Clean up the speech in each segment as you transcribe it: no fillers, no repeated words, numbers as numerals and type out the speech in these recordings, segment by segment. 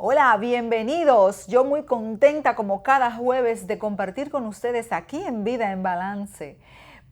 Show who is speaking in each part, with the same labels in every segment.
Speaker 1: Hola, bienvenidos. Yo muy contenta como cada jueves de compartir con ustedes aquí en Vida en Balance.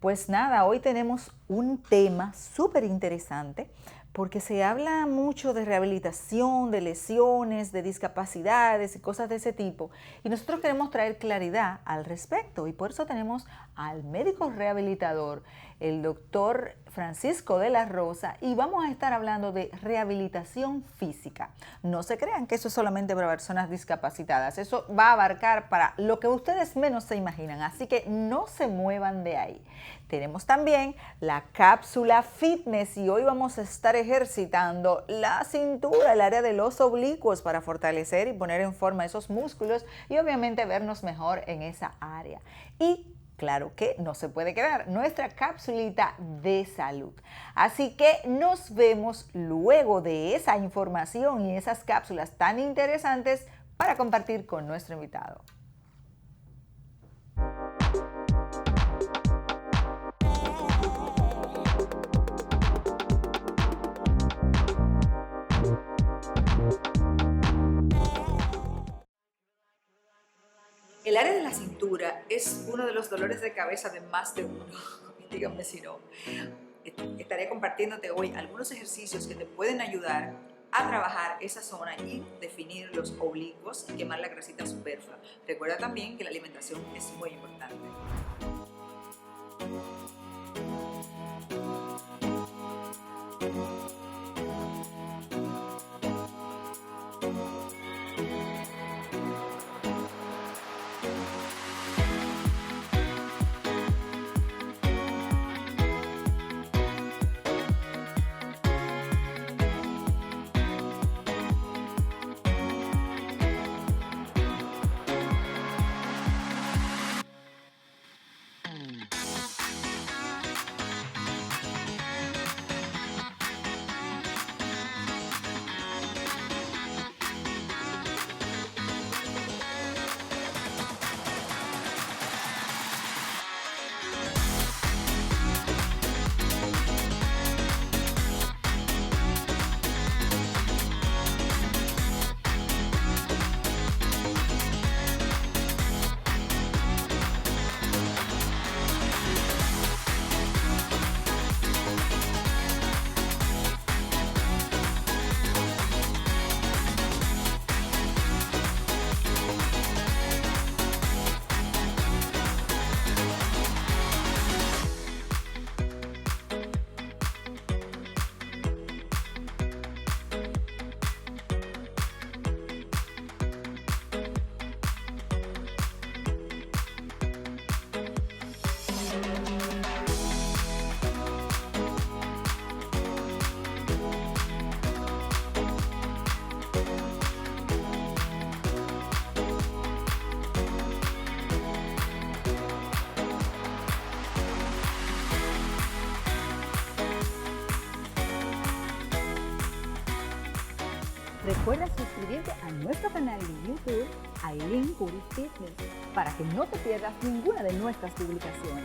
Speaker 1: Pues nada, hoy tenemos un tema súper interesante porque se habla mucho de rehabilitación, de lesiones, de discapacidades y cosas de ese tipo. Y nosotros queremos traer claridad al respecto y por eso tenemos al médico rehabilitador, el doctor Francisco de la Rosa, y vamos a estar hablando de rehabilitación física. No se crean que eso es solamente para personas discapacitadas, eso va a abarcar para lo que ustedes menos se imaginan, así que no se muevan de ahí. Tenemos también la cápsula fitness y hoy vamos a estar ejercitando la cintura, el área de los oblicuos para fortalecer y poner en forma esos músculos y obviamente vernos mejor en esa área. Y claro que no se puede quedar nuestra cápsulita de salud. Así que nos vemos luego de esa información y esas cápsulas tan interesantes para compartir con nuestro invitado. El área de la cintura es uno de los dolores de cabeza de más de uno. Díganme si no. Estaré compartiéndote hoy algunos ejercicios que te pueden ayudar a trabajar esa zona y definir los oblicuos y quemar la grasita superflua. Recuerda también que la alimentación es muy importante. Recuerda suscribirte a nuestro canal de YouTube, Aileen Puri Fitness, para que no te pierdas ninguna de nuestras publicaciones.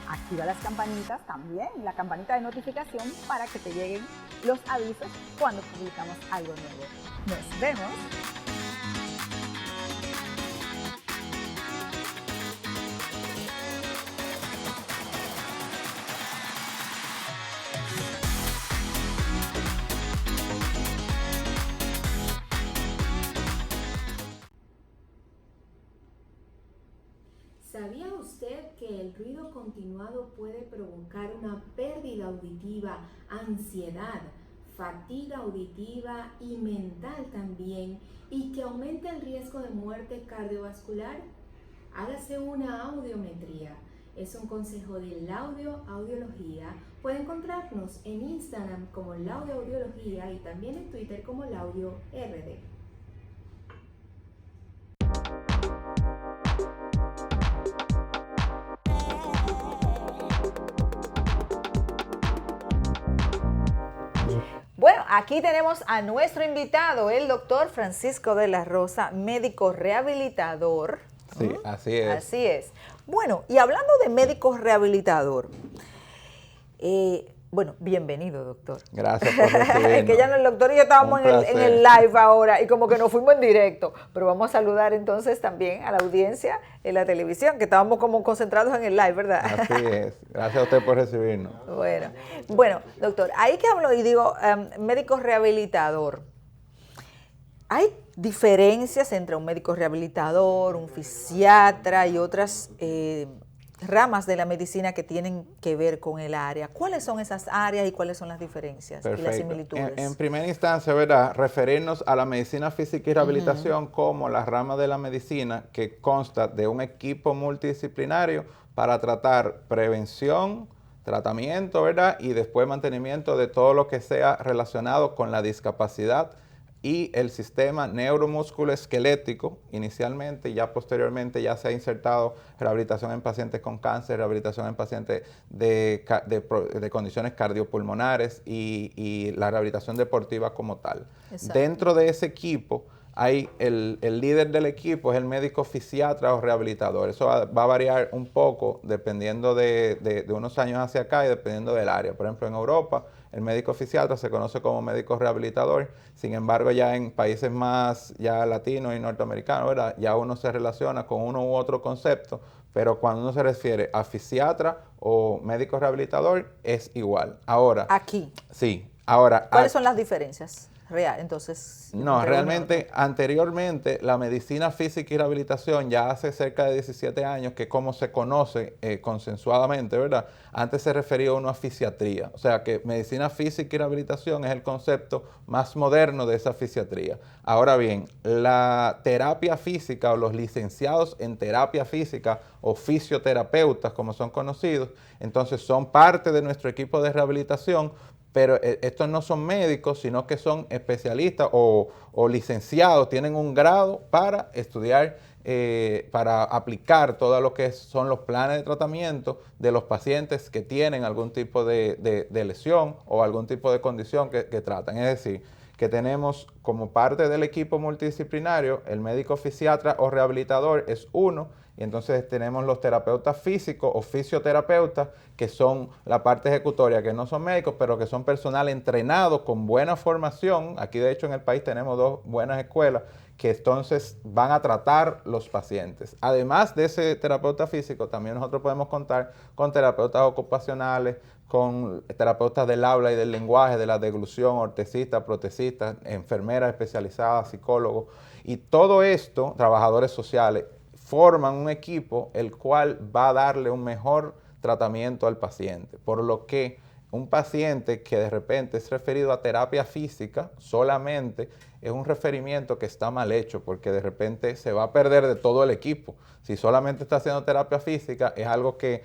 Speaker 1: Activa las campanitas también, la campanita de notificación para que te lleguen los avisos cuando publicamos algo nuevo. Nos vemos.
Speaker 2: ¿Sabía usted que el ruido continuado puede provocar una pérdida auditiva, ansiedad, fatiga auditiva y mental también, y que aumenta el riesgo de muerte cardiovascular? Hágase una audiometría. Es un consejo de Laudio Audiología. Puede encontrarnos en Instagram como Laudio Audiología y también en Twitter como Laudio RD.
Speaker 1: Bueno, aquí tenemos a nuestro invitado, el doctor Francisco de la Rosa, médico rehabilitador.
Speaker 3: Sí, así es.
Speaker 1: Así es. Bueno, y hablando de médico rehabilitador, Bueno, bienvenido, doctor.
Speaker 3: Gracias por recibirnos.
Speaker 1: Es que ya no, el doctor y yo estábamos en el live ahora y como que nos fuimos en directo, pero vamos a saludar entonces también a la audiencia en la televisión, que estábamos como concentrados en el live, ¿verdad?
Speaker 3: Así es. Gracias a usted por recibirnos.
Speaker 1: Bueno, doctor, ahí que hablo y digo médico rehabilitador. ¿Hay diferencias entre un médico rehabilitador, un fisiatra y otras ramas de la medicina que tienen que ver con el área? ¿Cuáles son esas áreas y cuáles son las diferencias y las similitudes?
Speaker 3: En primera instancia, ¿verdad?, referirnos a la medicina física y rehabilitación como la rama de la medicina que consta de un equipo multidisciplinario para tratar prevención, tratamiento, ¿verdad?, y después mantenimiento de todo lo que sea relacionado con la discapacidad y el sistema neuromusculoesquelético inicialmente, y ya posteriormente ya se ha insertado rehabilitación en pacientes con cáncer, rehabilitación en pacientes de condiciones cardiopulmonares y la rehabilitación deportiva como tal. Exacto. Dentro de ese equipo hay el líder del equipo es el médico fisiatra o rehabilitador. Eso va a variar un poco dependiendo de unos años hacia acá y dependiendo del área. Por ejemplo, en Europa, el médico fisiatra se conoce como médico rehabilitador. Sin embargo, ya en países más ya latinos y norteamericanos, ¿verdad?, ya uno se relaciona con uno u otro concepto, pero cuando uno se refiere a fisiatra o médico rehabilitador, es igual. Ahora.
Speaker 1: Aquí.
Speaker 3: Sí. Ahora.
Speaker 1: ¿Cuáles son las diferencias? Real, entonces.
Speaker 3: No, realmente, anteriormente, la medicina física y rehabilitación ya hace cerca de 17 años que como se conoce consensuadamente, ¿verdad? Antes se refería uno a fisiatría. O sea que medicina física y rehabilitación es el concepto más moderno de esa fisiatría. Ahora bien, la terapia física o los licenciados en terapia física o fisioterapeutas, como son conocidos, entonces son parte de nuestro equipo de rehabilitación. Pero estos no son médicos, sino que son especialistas o licenciados, tienen un grado para estudiar, para aplicar todo lo que son los planes de tratamiento de los pacientes que tienen algún tipo de lesión o algún tipo de condición que tratan. Es decir, que tenemos como parte del equipo multidisciplinario, el médico fisiatra o rehabilitador es uno, y entonces tenemos los terapeutas físicos o fisioterapeutas, que son la parte ejecutoria, que no son médicos, pero que son personal entrenado con buena formación. Aquí de hecho en el país tenemos 2 buenas escuelas que entonces van a tratar los pacientes. Además de ese terapeuta físico, también nosotros podemos contar con terapeutas ocupacionales, con terapeutas del habla y del lenguaje, de la deglución, ortesistas, protecistas, enfermeras especializadas, psicólogos, y todo esto, trabajadores sociales, forman un equipo el cual va a darle un mejor tratamiento al paciente. Por lo que un paciente que de repente es referido a terapia física solamente es un referimiento que está mal hecho, porque de repente se va a perder de todo el equipo. Si solamente está haciendo terapia física, es algo que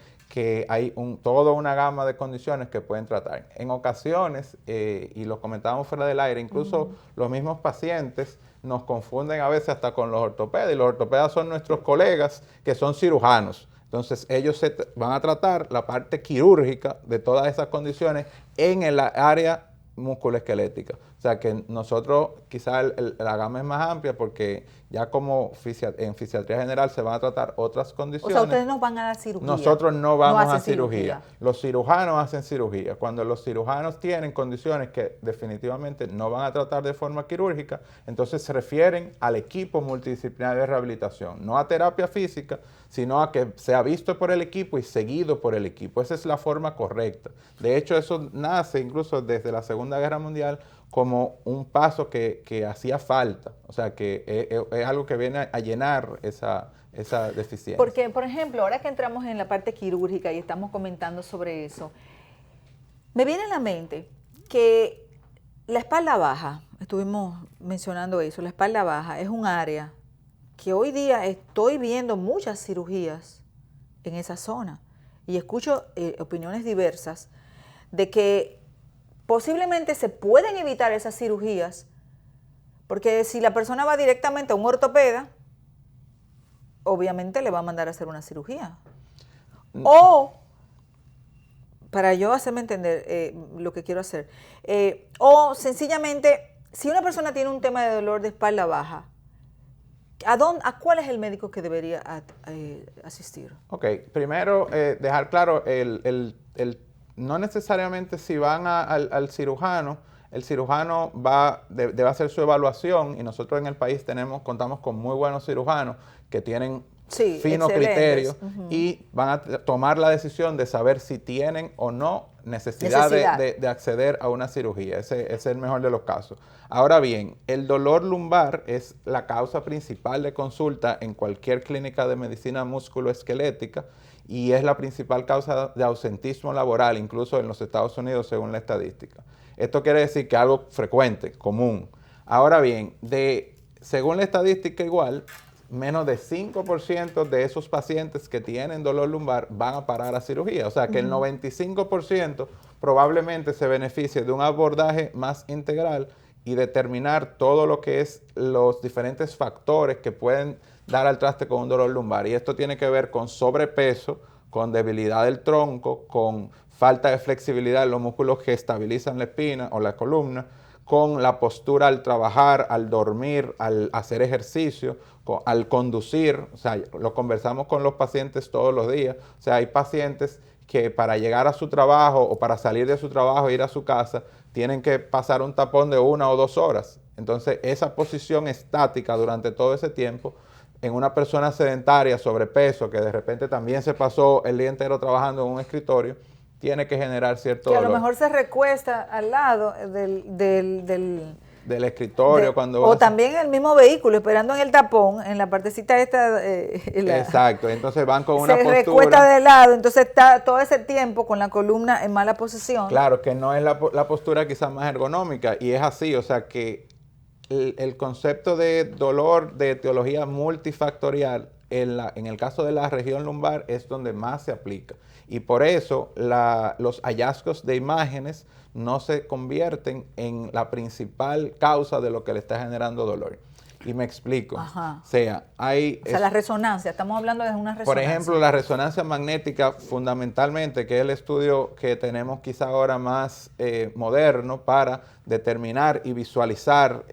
Speaker 3: hay toda una gama de condiciones que pueden tratar. En ocasiones, y lo comentábamos fuera del aire, incluso los mismos pacientes nos confunden a veces hasta con los ortopedas, y los ortopedas son nuestros colegas que son cirujanos. Entonces ellos van a tratar la parte quirúrgica de todas esas condiciones en el área musculoesquelética. O sea que nosotros quizás la gama es más amplia porque ya como en fisiatría general se van a tratar otras condiciones.
Speaker 1: O sea, ustedes no van a dar cirugía.
Speaker 3: Nosotros no vamos a cirugía. Los cirujanos hacen cirugía. Cuando los cirujanos tienen condiciones que definitivamente no van a tratar de forma quirúrgica, entonces se refieren al equipo multidisciplinario de rehabilitación, no a terapia física, sino a que sea visto por el equipo y seguido por el equipo. Esa es la forma correcta. De hecho, eso nace incluso desde la Segunda Guerra Mundial como un paso que hacía falta. O sea, que es algo que viene a llenar esa deficiencia.
Speaker 1: Porque, por ejemplo, ahora que entramos en la parte quirúrgica y estamos comentando sobre eso, me viene a la mente que la espalda baja, estuvimos mencionando eso, la espalda baja es un área que hoy día estoy viendo muchas cirugías en esa zona y escucho opiniones diversas de que posiblemente se pueden evitar esas cirugías porque si la persona va directamente a un ortopeda, obviamente le va a mandar a hacer una cirugía. O, para yo hacerme entender lo que quiero hacer, o sencillamente, si una persona tiene un tema de dolor de espalda baja, ¿a cuál es el médico que debería asistir?
Speaker 3: Ok, primero dejar claro el no necesariamente si van al cirujano, el cirujano debe hacer su evaluación y nosotros en el país contamos con muy buenos cirujanos que tienen finos criterios y van a tomar la decisión de saber si tienen o no necesidad. De acceder a una cirugía. Ese es el mejor de los casos. Ahora bien, el dolor lumbar es la causa principal de consulta en cualquier clínica de medicina musculoesquelética y es la principal causa de ausentismo laboral, incluso en los Estados Unidos, según la estadística. Esto quiere decir que es algo frecuente, común. Ahora bien, según la estadística igual, menos de 5% de esos pacientes que tienen dolor lumbar van a parar a cirugía. O sea que el 95% probablemente se beneficie de un abordaje más integral y determinar todo lo que es los diferentes factores que pueden dar al traste con un dolor lumbar. Y esto tiene que ver con sobrepeso, con debilidad del tronco, con falta de flexibilidad en los músculos que estabilizan la espina o la columna, con la postura al trabajar, al dormir, al hacer ejercicio, al conducir. O sea, lo conversamos con los pacientes todos los días. O sea, hay pacientes que para llegar a su trabajo o para salir de su trabajo e ir a su casa, tienen que pasar un tapón de 1 o 2 horas. Entonces, esa posición estática durante todo ese tiempo, en una persona sedentaria, sobrepeso, que de repente también se pasó el día entero trabajando en un escritorio, tiene que generar cierto dolor.
Speaker 1: Que a lo mejor se recuesta al lado del
Speaker 3: escritorio
Speaker 1: o también en el mismo vehículo, esperando en el tapón, en la partecita esta.
Speaker 3: Exacto, entonces van con una postura.
Speaker 1: Se recuesta de lado, entonces está todo ese tiempo con la columna en mala posición.
Speaker 3: Claro, que no es la postura quizás más ergonómica, y es así, o sea que el concepto de dolor de etiología multifactorial en el caso de la región lumbar es donde más se aplica. Y por eso los hallazgos de imágenes no se convierten en la principal causa de lo que le está generando dolor. Y me explico.
Speaker 1: Ajá.
Speaker 3: O sea,
Speaker 1: la resonancia, estamos hablando de una resonancia.
Speaker 3: Por ejemplo, la resonancia magnética, fundamentalmente, que es el estudio que tenemos quizá ahora más moderno para determinar y visualizar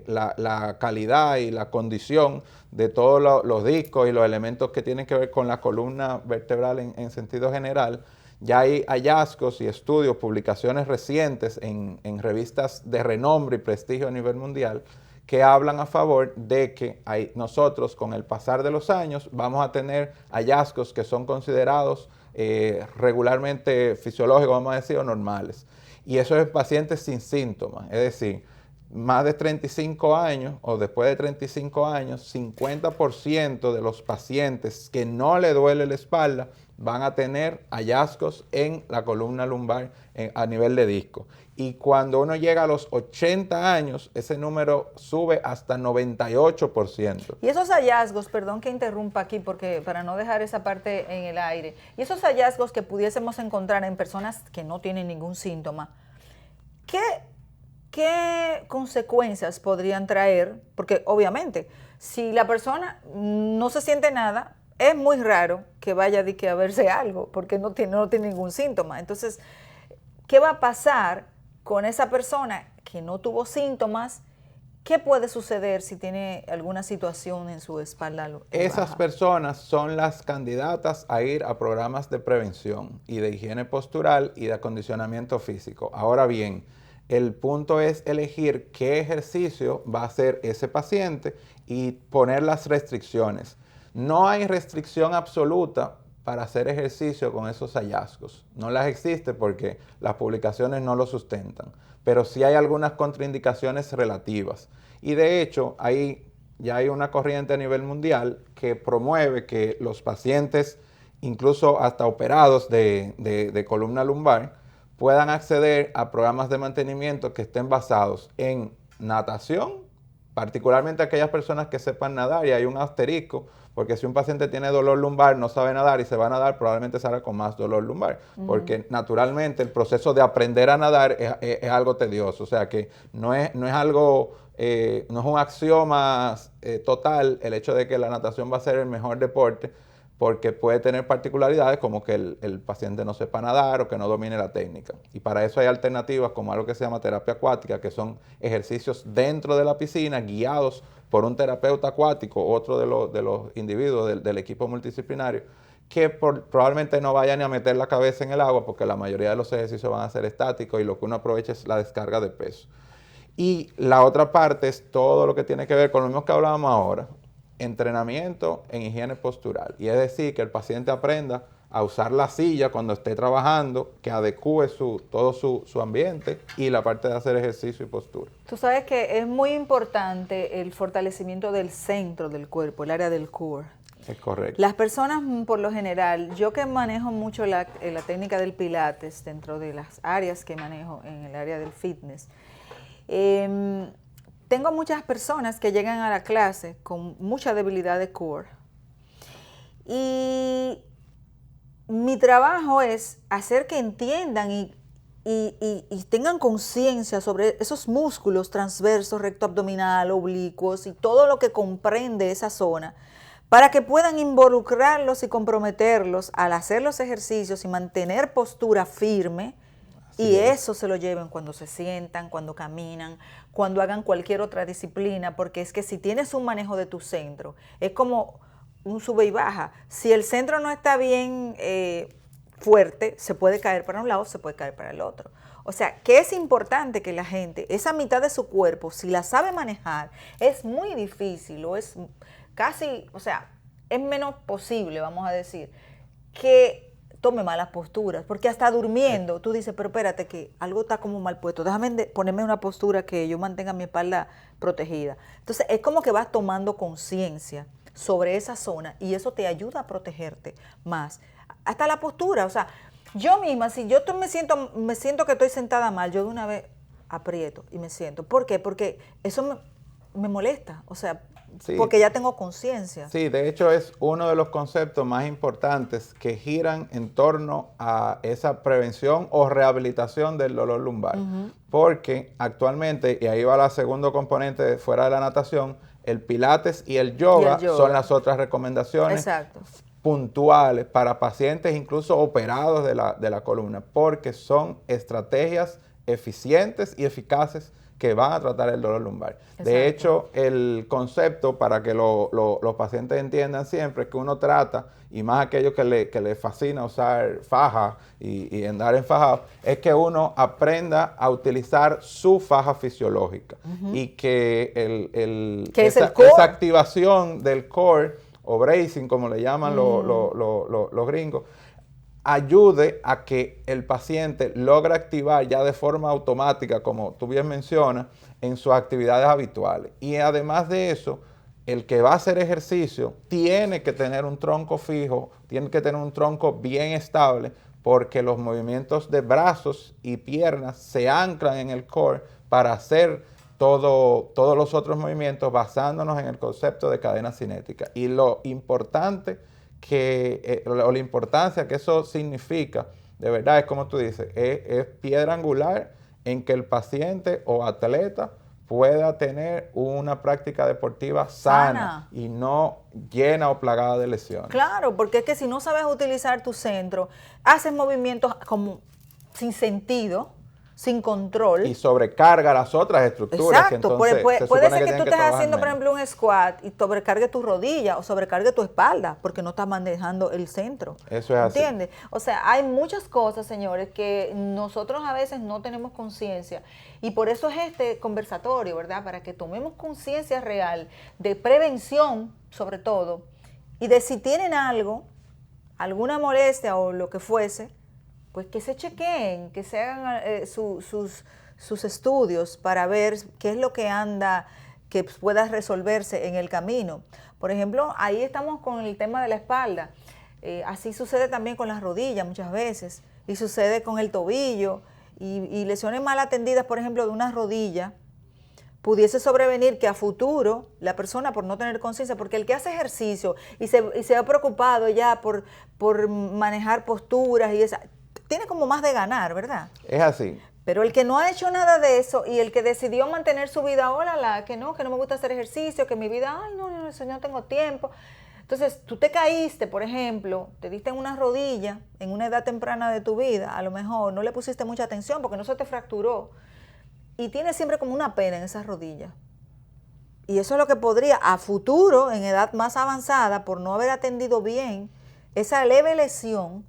Speaker 3: la calidad y la condición de todos los discos y los elementos que tienen que ver con la columna vertebral en sentido general. Ya hay hallazgos y estudios, publicaciones recientes en revistas de renombre y prestigio a nivel mundial que hablan a favor de que nosotros con el pasar de los años vamos a tener hallazgos que son considerados regularmente fisiológicos, vamos a decir, o normales. Y eso es pacientes sin síntomas, es decir, más de 35 años o después de 35 años, 50% de los pacientes que no le duele la espalda van a tener hallazgos en la columna lumbar a nivel de disco. Y cuando uno llega a los 80 años, ese número sube hasta 98%.
Speaker 1: Y esos hallazgos, perdón que interrumpa aquí, porque para no dejar esa parte en el aire, y esos hallazgos que pudiésemos encontrar en personas que no tienen ningún síntoma, ¿qué consecuencias podrían traer? Porque obviamente, si la persona no se siente nada, es muy raro que vaya a verse algo, porque no tiene ningún síntoma. Entonces, ¿qué va a pasar con esa persona que no tuvo síntomas? ¿Qué puede suceder si tiene alguna situación en su espalda baja?
Speaker 3: Esas personas son las candidatas a ir a programas de prevención y de higiene postural y de acondicionamiento físico. Ahora bien, el punto es elegir qué ejercicio va a hacer ese paciente y poner las restricciones. No hay restricción absoluta para hacer ejercicio con esos hallazgos. No las existe porque las publicaciones no lo sustentan, pero sí hay algunas contraindicaciones relativas. Y de hecho, ya hay una corriente a nivel mundial que promueve que los pacientes, incluso hasta operados de columna lumbar, puedan acceder a programas de mantenimiento que estén basados en natación, particularmente aquellas personas que sepan nadar, y hay un asterisco, porque si un paciente tiene dolor lumbar, no sabe nadar y se va a nadar, probablemente salga con más dolor lumbar, porque naturalmente el proceso de aprender a nadar es algo tedioso, o sea que no es algo, no es un axioma total el hecho de que la natación va a ser el mejor deporte, porque puede tener particularidades como que el paciente no sepa nadar o que no domine la técnica. Y para eso hay alternativas como algo que se llama terapia acuática, que son ejercicios dentro de la piscina guiados por un terapeuta acuático, otro de los individuos del equipo multidisciplinario, que probablemente no vayan ni a meter la cabeza en el agua, porque la mayoría de los ejercicios van a ser estáticos y lo que uno aprovecha es la descarga de peso. Y la otra parte es todo lo que tiene que ver con lo mismo que hablábamos ahora, entrenamiento en higiene postural. Y es decir, que el paciente aprenda a usar la silla cuando esté trabajando, que adecue todo su ambiente y la parte de hacer ejercicio y postura.
Speaker 1: Tú sabes que es muy importante el fortalecimiento del centro del cuerpo, el área del core.
Speaker 3: Es correcto.
Speaker 1: Las personas, por lo general, yo que manejo mucho la técnica del pilates dentro de las áreas que manejo en el área del fitness, tengo muchas personas que llegan a la clase con mucha debilidad de core. Y mi trabajo es hacer que entiendan y tengan conciencia sobre esos músculos transversos, recto abdominal, oblicuos y todo lo que comprende esa zona, para que puedan involucrarlos y comprometerlos al hacer los ejercicios y mantener postura firme. Y eso se lo lleven cuando se sientan, cuando caminan, cuando hagan cualquier otra disciplina, porque es que si tienes un manejo de tu centro, es como un sube y baja. Si el centro no está bien fuerte, se puede caer para un lado, se puede caer para el otro. O sea, que es importante que la gente, esa mitad de su cuerpo, si la sabe manejar, es muy difícil o es casi, o sea, es menos posible, vamos a decir, que tome malas posturas, porque hasta durmiendo tú dices, pero espérate que algo está como mal puesto, déjame ponerme una postura que yo mantenga mi espalda protegida. Entonces es como que vas tomando conciencia sobre esa zona y eso te ayuda a protegerte más. Hasta la postura, o sea, yo misma, si yo me siento que estoy sentada mal, yo de una vez aprieto y me siento. ¿Por qué? Porque eso me molesta, o sea, sí, porque ya tengo conciencia.
Speaker 3: Sí, de hecho es uno de los conceptos más importantes que giran en torno a esa prevención o rehabilitación del dolor lumbar. Porque actualmente, y ahí va la segundo componente fuera de la natación, el pilates y el yoga son las otras recomendaciones puntuales para pacientes incluso operados de la columna, porque son estrategias eficientes y eficaces que van a tratar el dolor lumbar. Exacto. De hecho, el concepto, para que los pacientes entiendan siempre, es que uno trata, y más aquellos que le fascina usar faja y andar enfajado, es que uno aprenda a utilizar su faja fisiológica. Y que esa activación del core, o bracing, como le llaman los gringos, ayude a que el paciente logre activar ya de forma automática, como tú bien mencionas, en sus actividades habituales. Y además de eso, el que va a hacer ejercicio tiene que tener un tronco fijo, tiene que tener un tronco bien estable, porque los movimientos de brazos y piernas se anclan en el core para hacer todos los otros movimientos basándonos en el concepto de cadena cinética. Y lo importante la importancia que eso significa, de verdad, es como tú dices, es piedra angular en que el paciente o atleta pueda tener una práctica deportiva sana y no llena o plagada de lesiones.
Speaker 1: Claro, porque es que si no sabes utilizar tu centro, haces movimientos como sin sentido, sin control.
Speaker 3: Y sobrecarga las otras estructuras.
Speaker 1: Exacto,
Speaker 3: que entonces
Speaker 1: puede ser que tú estés haciendo, por ejemplo, un squat y sobrecargue tu rodilla o sobrecargue tu espalda porque no estás manejando el centro.
Speaker 3: Eso es así.
Speaker 1: ¿Entiendes? O sea, hay muchas cosas, señores, que nosotros a veces no tenemos conciencia y por eso es este conversatorio, ¿verdad? Para que tomemos conciencia real de prevención, sobre todo, y de si tienen algo, alguna molestia o lo que fuese, pues que se chequeen, que se hagan sus estudios para ver qué es lo que anda, que pueda resolverse en el camino. Por ejemplo, ahí estamos con el tema de la espalda. Así sucede también con las rodillas muchas veces, y sucede con el tobillo, y lesiones mal atendidas, por ejemplo, de una rodilla, pudiese sobrevenir que a futuro la persona, por no tener conciencia, porque el que hace ejercicio y se ha preocupado ya por manejar posturas y esa, tiene como más de ganar, ¿verdad?
Speaker 3: Es así.
Speaker 1: Pero el que no ha hecho nada de eso y el que decidió mantener su vida, que no me gusta hacer ejercicio, que mi vida, eso no tengo tiempo. Entonces, tú te caíste, por ejemplo, te diste en una rodilla en una edad temprana de tu vida, a lo mejor no le pusiste mucha atención porque no se te fracturó y tienes siempre como una pena en esa rodilla. Y eso es lo que podría a futuro, en edad más avanzada, por no haber atendido bien esa leve lesión,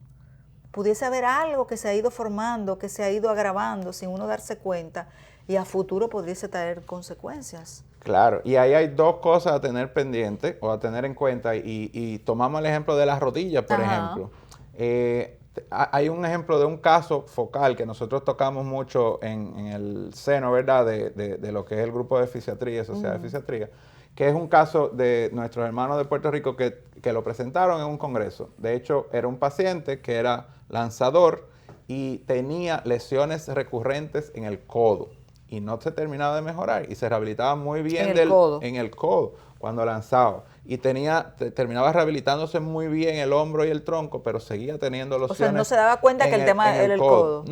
Speaker 1: pudiese haber algo que se ha ido formando, que se ha ido agravando sin uno darse cuenta y a futuro pudiese traer consecuencias.
Speaker 3: Claro, y ahí hay dos cosas a tener pendientes o a tener en cuenta y tomamos el ejemplo de las rodillas, por ejemplo. Hay un ejemplo de un caso focal que nosotros tocamos mucho en el seno, ¿verdad?, de lo que es el grupo de fisiatría, Sociedad de Fisiatría, que es un caso de nuestros hermanos de Puerto Rico que lo presentaron en un congreso. De hecho, era un paciente que era lanzador y tenía lesiones recurrentes en el codo y no se terminaba de mejorar y se rehabilitaba muy bien en el codo cuando lanzaba y terminaba rehabilitándose muy bien el hombro y el tronco, pero seguía teniendo lesiones.
Speaker 1: O sea, no se daba cuenta que el tema era el codo.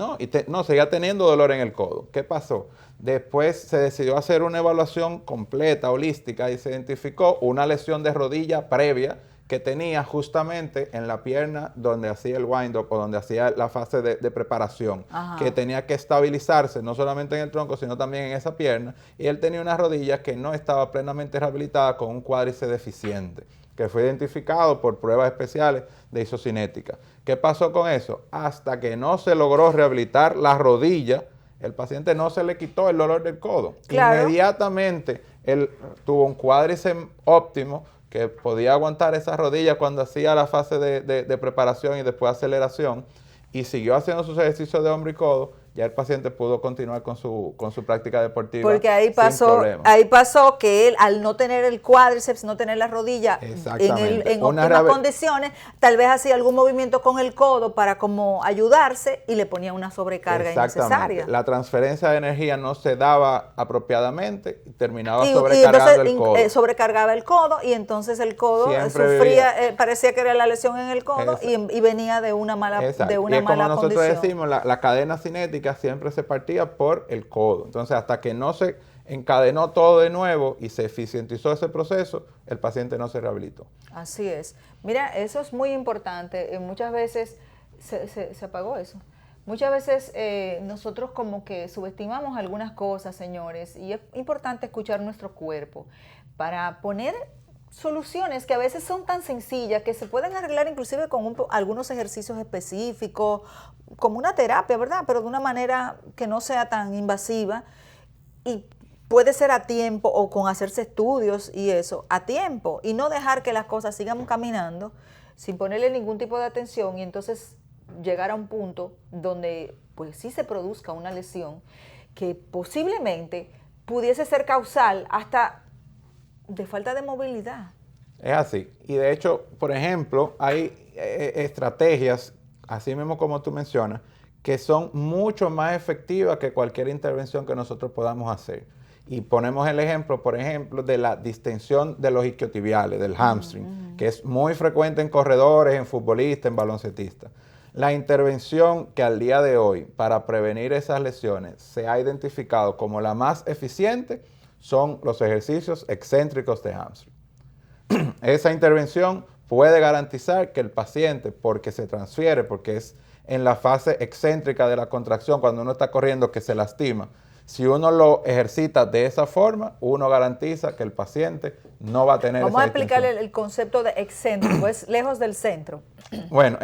Speaker 3: No, seguía teniendo dolor en el codo. ¿Qué pasó? Después se decidió hacer una evaluación completa, holística, y se identificó una lesión de rodilla previa que tenía justamente en la pierna donde hacía el wind-up o donde hacía la fase de preparación, que tenía que estabilizarse no solamente en el tronco, sino también en esa pierna, y él tenía una rodilla que no estaba plenamente rehabilitada con un cuádriceps deficiente, que fue identificado por pruebas especiales de isocinética. ¿Qué pasó con eso? Hasta que no se logró rehabilitar la rodilla, el paciente no se le quitó el dolor del codo. Claro. Inmediatamente él tuvo un cuádriceps óptimo, que podía aguantar esa rodilla cuando hacía la fase de preparación y después aceleración, y siguió haciendo sus ejercicios de hombro y codo, ya el paciente pudo continuar con su práctica deportiva.
Speaker 1: Porque ahí pasó que él, al no tener el cuádriceps, no tener la rodilla en óptimas condiciones, tal vez hacía algún movimiento con el codo para como ayudarse y le ponía una sobrecarga innecesaria.
Speaker 3: La transferencia de energía no se daba apropiadamente y terminaba sobrecargando el codo.
Speaker 1: Sobrecargaba el codo y entonces el codo sufría, parecía que era la lesión en el codo y venía de una mala condición.
Speaker 3: Y como nosotros decimos, la cadena cinética siempre se partía por el codo. Entonces, hasta que no se encadenó todo de nuevo y se eficientizó ese proceso, el paciente no se rehabilitó.
Speaker 1: Así es. Mira, eso es muy importante. Muchas veces se apagó eso. Muchas veces nosotros como que subestimamos algunas cosas, señores, y es importante escuchar nuestro cuerpo para poner soluciones que a veces son tan sencillas que se pueden arreglar inclusive con algunos ejercicios específicos, como una terapia, ¿verdad? Pero de una manera que no sea tan invasiva y puede ser a tiempo o con hacerse estudios y eso, a tiempo, y no dejar que las cosas sigan caminando sin ponerle ningún tipo de atención y entonces llegar a un punto donde pues sí se produzca una lesión que posiblemente pudiese ser causal hasta de falta de movilidad.
Speaker 3: Es así. Y de hecho, por ejemplo, hay estrategias, así mismo como tú mencionas, que son mucho más efectivas que cualquier intervención que nosotros podamos hacer. Y ponemos el ejemplo, por ejemplo, de la distensión de los isquiotibiales, del hamstring, que es muy frecuente en corredores, en futbolistas, en baloncetistas. La intervención que al día de hoy, para prevenir esas lesiones, se ha identificado como la más eficiente, son los ejercicios excéntricos de hamstring. Esa intervención puede garantizar que el paciente, porque se transfiere, porque es en la fase excéntrica de la contracción, cuando uno está corriendo que se lastima, si uno lo ejercita de esa forma, uno garantiza que el paciente no va a tener esa distensión.
Speaker 1: Vamos a explicarle el concepto de excéntrico, es lejos del centro.
Speaker 3: Bueno,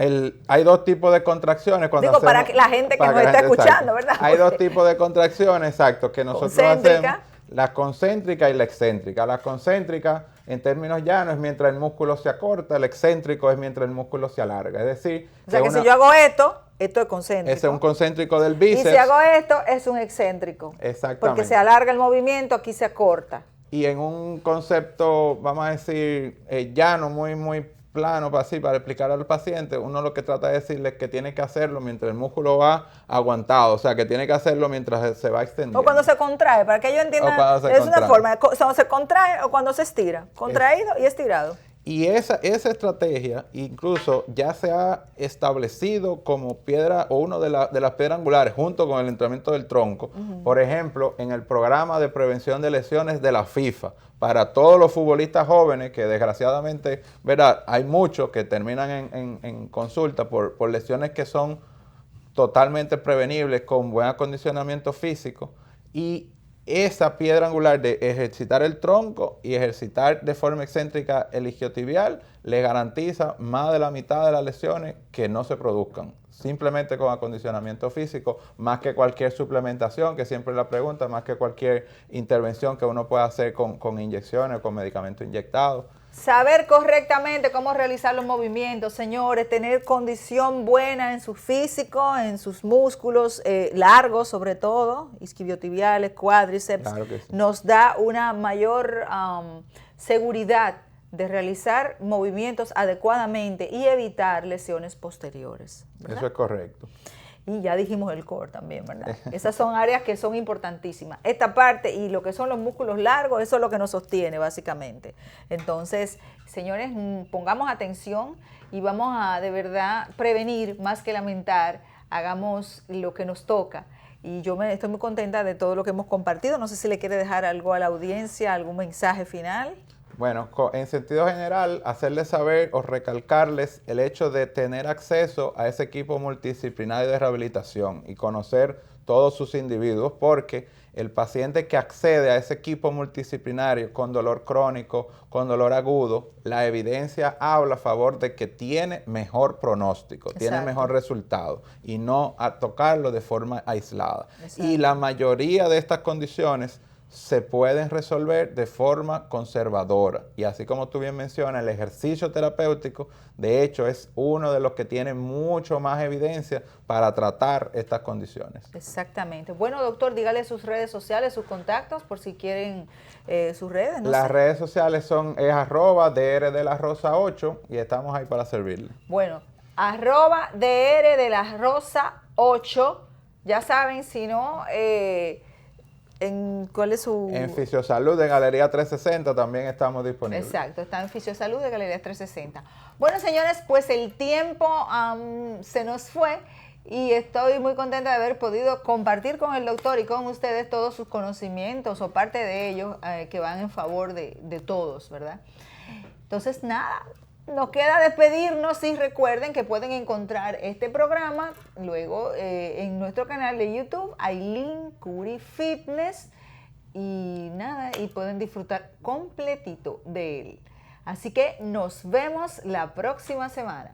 Speaker 3: hay dos tipos de contracciones.
Speaker 1: Para la gente que nos está escuchando, ¿verdad?
Speaker 3: Hay dos tipos de contracciones, exacto, que nosotros hacemos. La concéntrica y la excéntrica. La concéntrica, en términos llanos, es mientras el músculo se acorta, el excéntrico es mientras el músculo se alarga. Es decir,
Speaker 1: o sea que si yo hago esto es concéntrico.
Speaker 3: Ese es un concéntrico del bíceps.
Speaker 1: Y si hago esto, es un excéntrico.
Speaker 3: Exactamente.
Speaker 1: Porque se alarga el movimiento, aquí se acorta.
Speaker 3: Y en un concepto, vamos a decir, llano, muy plano, para explicar al paciente, uno lo que trata de decirle es que tiene que hacerlo mientras el músculo va aguantado, o sea, que tiene que hacerlo mientras se va extendiendo.
Speaker 1: O cuando se contrae, para que ellos entiendan, es una forma, cuando se contrae o cuando se estira, contraído y estirado.
Speaker 3: Y esa estrategia incluso ya se ha establecido como piedra o una de las piedras angulares junto con el entrenamiento del tronco. Por ejemplo, en el programa de prevención de lesiones de la FIFA, para todos los futbolistas jóvenes que desgraciadamente, ¿verdad?, hay muchos que terminan en consulta por lesiones que son totalmente prevenibles con buen acondicionamiento físico. Y esa piedra angular de ejercitar el tronco y ejercitar de forma excéntrica el isquiotibial le garantiza más de la mitad de las lesiones que no se produzcan, simplemente con acondicionamiento físico, más que cualquier suplementación, que siempre es la pregunta, más que cualquier intervención que uno pueda hacer con inyecciones o con medicamentos inyectados.
Speaker 1: Saber correctamente cómo realizar los movimientos, señores, tener condición buena en su físico, en sus músculos largos sobre todo, isquiotibiales, cuádriceps,
Speaker 3: Claro que sí.
Speaker 1: nos da una mayor seguridad de realizar movimientos adecuadamente y evitar lesiones posteriores, ¿verdad?
Speaker 3: Eso es correcto.
Speaker 1: Y ya dijimos el core también, ¿verdad? Esas son áreas que son importantísimas. Esta parte y lo que son los músculos largos, eso es lo que nos sostiene básicamente. Entonces, señores, pongamos atención y vamos a de verdad prevenir más que lamentar. Hagamos lo que nos toca. Y yo estoy muy contenta de todo lo que hemos compartido. No sé si le quiere dejar algo a la audiencia, algún mensaje final.
Speaker 3: Bueno, en sentido general, hacerles saber o recalcarles el hecho de tener acceso a ese equipo multidisciplinario de rehabilitación y conocer todos sus individuos, porque el paciente que accede a ese equipo multidisciplinario con dolor crónico, con dolor agudo, la evidencia habla a favor de que tiene mejor pronóstico, tiene mejor resultado y no a tocarlo de forma aislada.
Speaker 1: Exacto.
Speaker 3: Y la mayoría de estas condiciones se pueden resolver de forma conservadora. Y así como tú bien mencionas, el ejercicio terapéutico, de hecho, es uno de los que tiene mucho más evidencia para tratar estas condiciones.
Speaker 1: Exactamente. Bueno, doctor, dígale sus redes sociales, sus contactos, por si quieren sus redes.
Speaker 3: Las redes sociales son @drdelarosa8 y estamos ahí para servirle.
Speaker 1: Bueno, @drdelarosa8, ya saben, si no... ¿cuál es su...?
Speaker 3: En Fisiosalud, en Galería 360 también estamos disponibles.
Speaker 1: Exacto, está en Fisiosalud de Galería 360. Bueno, señores, pues el tiempo se nos fue y estoy muy contenta de haber podido compartir con el doctor y con ustedes todos sus conocimientos o parte de ellos que van en favor de todos, ¿verdad? Entonces, nada, nos queda despedirnos y recuerden que pueden encontrar este programa luego en nuestro canal de YouTube, Aylin Curi Fitness, y nada, y pueden disfrutar completito de él. Así que nos vemos la próxima semana.